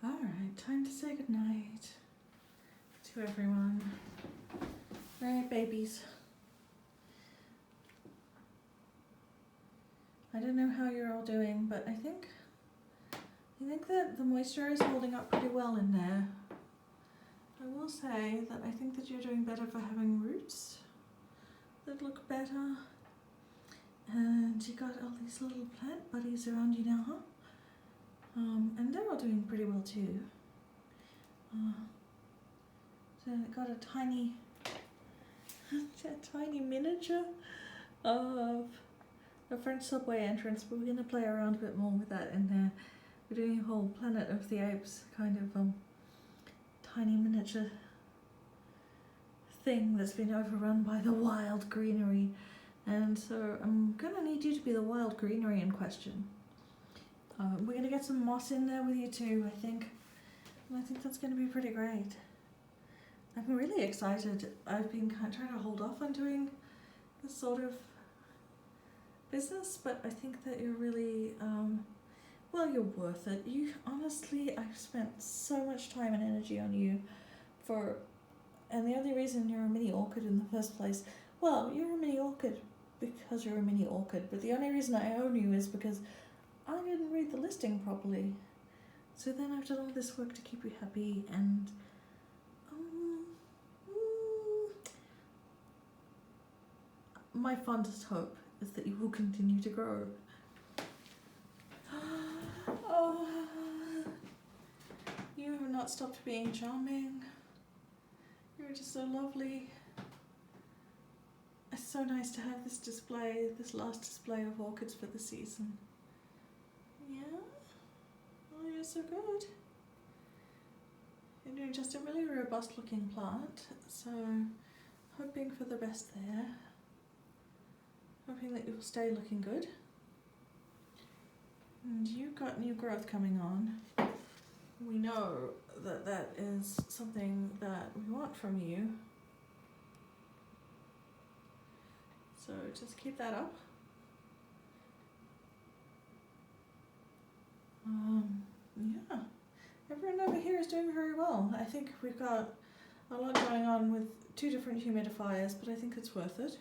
Alright, time to say goodnight to everyone. Alright, babies. I don't know how you're all doing, but I think that the moisture is holding up pretty well in there. I will say that I think that you're doing better for having roots that look better. And you got all these little plant buddies around you now, huh? And they're all doing pretty well too. So I got a tiny miniature of a French subway entrance, but we're going to play around a bit more with that in there. We're doing a whole Planet of the Apes kind of tiny miniature thing that's been overrun by the wild greenery. And so I'm going to need you to be the wild greenery in question. We're going to get some moss in there with you too, I think. And I think that's going to be pretty great. I'm really excited. I've been kind of trying to hold off on doing this sort of business, but I think that you're really, you're worth it. Honestly, I've spent so much time and energy on you and the only reason you're a mini orchid in the first place, well, you're a mini orchid because you're a mini orchid, but the only reason I own you is because I didn't read the listing properly. So then I've done all this work to keep you happy, and my fondest hope is that you will continue to grow. Oh, you have not stopped being charming. You're just so lovely. It's so nice to have this last display of orchids for the season. Yeah? Oh, you're so good. You're doing just a really robust looking plant, so hoping for the best there. Hoping that you'll stay looking good. And you've got new growth coming on. We know that that is something that we want from you. So just keep that up. Yeah. Everyone over here is doing very well. I think we've got a lot going on with 2 different humidifiers, but I think it's worth it.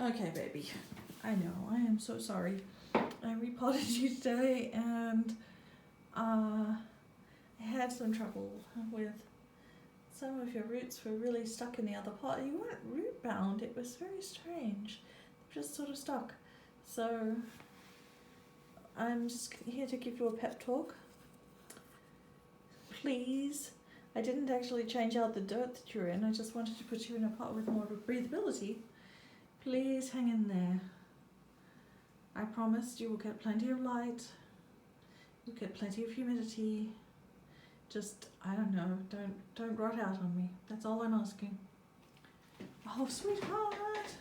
Okay, baby. I know, I am so sorry. I repotted you today and I had some trouble with some of your roots were really stuck in the other pot. You weren't root bound, it was very strange. They were just sort of stuck. So I'm just here to give you a pep talk. Please. I didn't actually change out the dirt that you're in, I just wanted to put you in a pot with more breathability. Please hang in there. I promised you will get plenty of light, you'll get plenty of humidity. Just, I don't know, don't rot out on me. That's all I'm asking. Oh, sweetheart.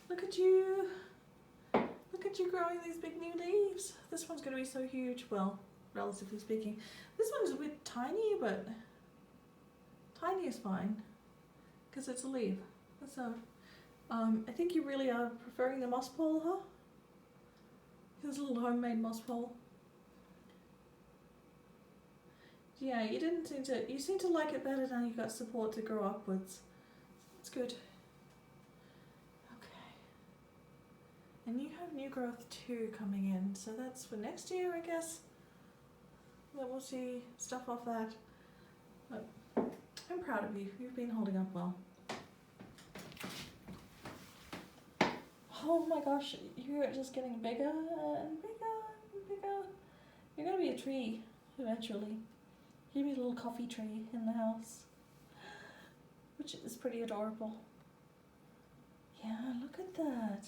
Look at you. Look at you growing these big new leaves. This one's going to be so huge. Well, relatively speaking. This one's a bit tiny, but tiny is fine because it's a leaf. So, I think you really are preferring the moss pole, huh? This little homemade moss pole. Yeah, you seem to like it better now you've got support to grow upwards. That's good. Okay. And you have new growth too coming in, so that's for next year, I guess. Then we'll see stuff off that. But I'm proud of you. You've been holding up well. Oh my gosh, you're just getting bigger and bigger and bigger. You're gonna be a tree eventually. You're gonna be a little coffee tree in the house, which is pretty adorable. Yeah, look at that.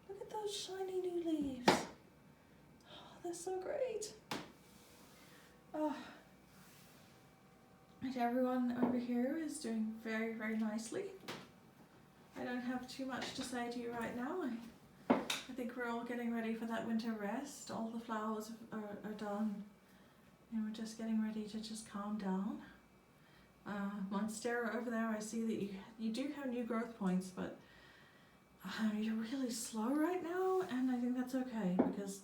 Look at those shiny new leaves. Oh, they're so great. Oh. And everyone over here is doing very, very nicely. I don't have too much to say to you right now. I think we're all getting ready for that winter rest. All the flowers are done. And we're just getting ready to just calm down. Monstera over there, I see that you do have new growth points, but you're really slow right now, and I think that's okay because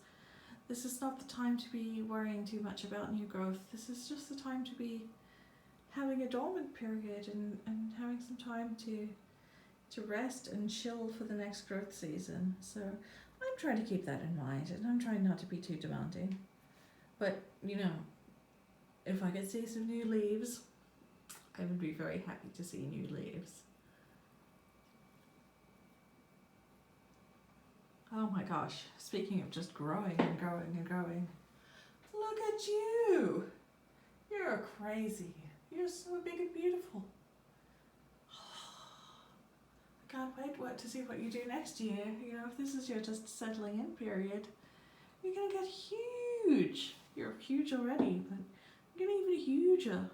This is not the time to be worrying too much about new growth. This is just the time to be having a dormant period and having some time to rest and chill for the next growth season. So I'm trying to keep that in mind, and I'm trying not to be too demanding. But, you know, if I could see some new leaves, I would be very happy to see new leaves. Oh my gosh, speaking of just growing and growing and growing, look at you! You're crazy. You're so big and beautiful. I can't wait to see what you do next year. You know, if this is your just settling in period, you're gonna get huge. You're huge already, but you're gonna even huger.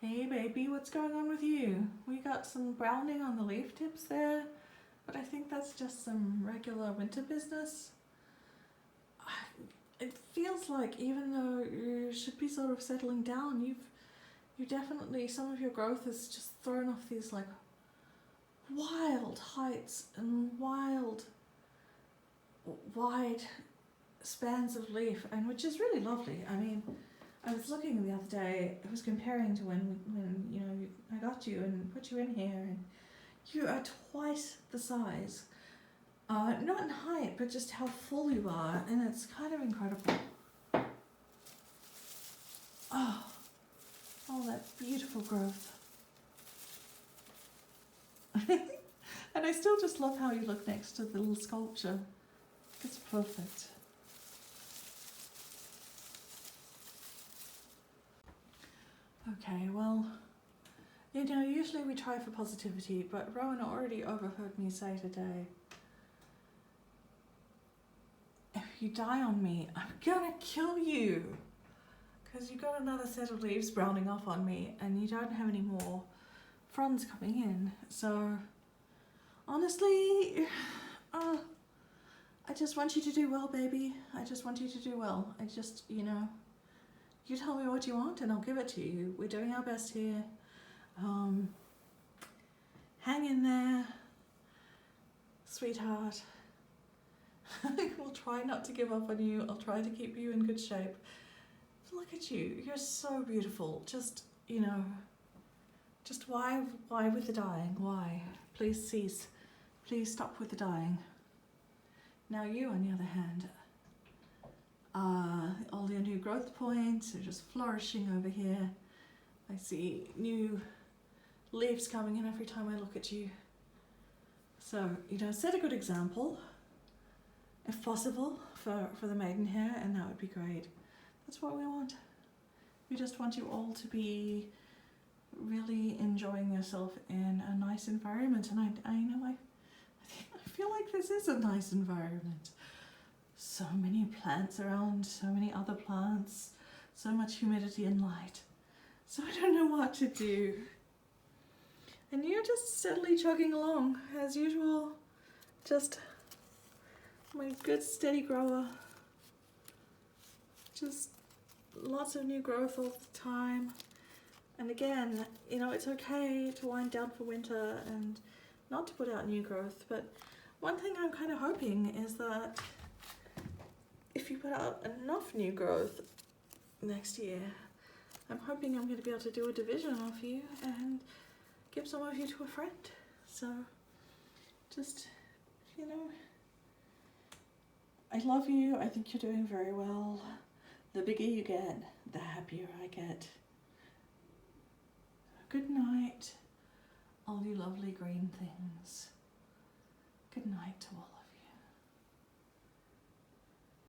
Hey baby, what's going on with you? We got some browning on the leaf tips there, but I think that's just some regular winter business. It feels like even though you should be sort of settling down, you definitely, some of your growth has just thrown off these like wild heights and wide spans of leaf, and which is really lovely. I mean, I was looking the other day, I was comparing to when you know, I got you and put you in here, and you are twice the size. Not in height, but just how full you are, and it's kind of incredible. Oh, all that beautiful growth. And I still just love how you look next to the little sculpture. It's perfect. Okay, well, you know, usually we try for positivity, but Rowan already overheard me say today, if you die on me, I'm gonna kill you. Because you got another set of leaves browning off on me, and you don't have any more fronds coming in. So, honestly, I just want you to do well, baby. I just want you to do well. I just, you know, you tell me what you want and I'll give it to you. We're doing our best here. Hang in there, sweetheart. We'll try not to give up on you. I'll try to keep you in good shape. Look at you. You're so beautiful. Just, you know, just why with the dying? Why? Please cease. Please stop with the dying. Now you, on the other hand, all your new growth points are just flourishing over here. I see new leaves coming in every time I look at you. So, you know, set a good example, if possible, for the maidenhair, and that would be great. That's what we want. We just want you all to be really enjoying yourself in a nice environment, and I feel like this is a nice environment. So many plants around, so many other plants, so much humidity and light. So I don't know what to do. And you're just steadily chugging along, as usual. Just my good steady grower. Just lots of new growth all the time. And again, you know, it's okay to wind down for winter and not to put out new growth, but one thing I'm kind of hoping is that if you put out enough new growth next year, I'm hoping I'm going to be able to do a division of you and give some of you to a friend. So just, you know, I love you. I think you're doing very well. The bigger you get, the happier I get. Good night, all you lovely green things. Good night to all of you.